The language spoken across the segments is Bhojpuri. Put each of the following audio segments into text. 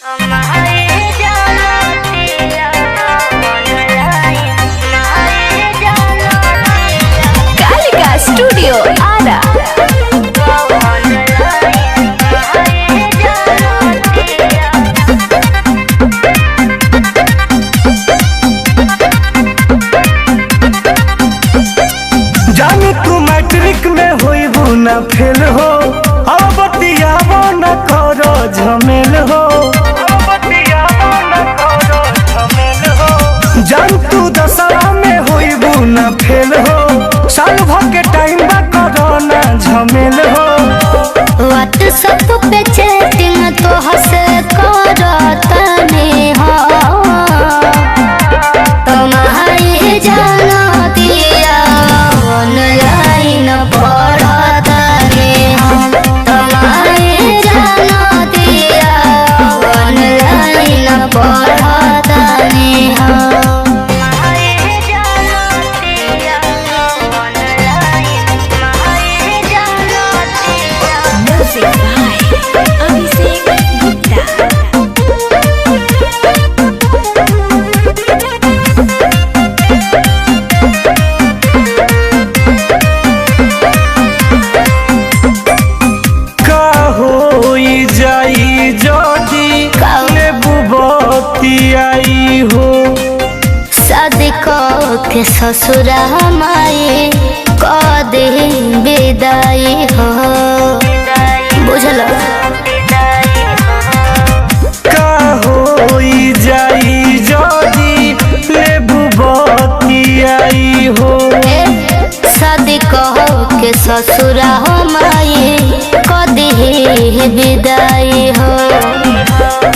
कालिका स्टूडियो आरा। जानी तू मैट्रिक में होइबू ना फेल हो, अब बतियाबो न करो झमेल हो। जान तू दशहरा में होइबू ना फेल हो, साल भर के टाइम बा करो ना झमेल हो। व्हाट्सएप पे चैटिंग तो हंसे करतने हो, तुम्हारी जाना दिया ऑनलाइन पढ़तने हो, तुम्हारी जाना दिया ऑनलाइन पढ़तने हो। Music by Abhishek Gupta. का होई जाई जदी लेबू बतियाई हो। शादी के ससुरा माई कदे विदाई हो, बुझल। का होई जाई जदी लेबू बतियाई हो। शादी के ससुरा माई कदे विदाई हो,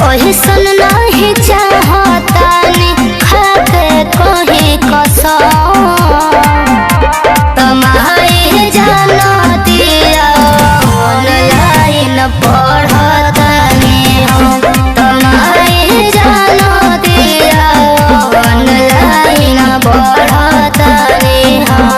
ओही सुन नहीं चाहतानी खाके कहीं कसम, तुम्हारी जाना दिया ऑनलाइन पढ़तनी हो, तुम्हारी जाना दिया ऑनलाइन पढ़तनी हो।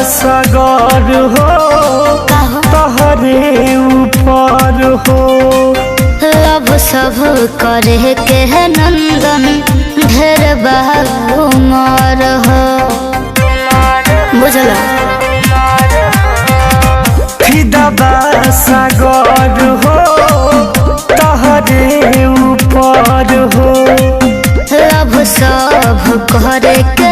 सगर हो तहरे ऊपर हो, लभ सब करे के नंदन ढेर उमर हो, बुझल। फिदा सागर हो तहरे ऊपर हो, लभ सब करे के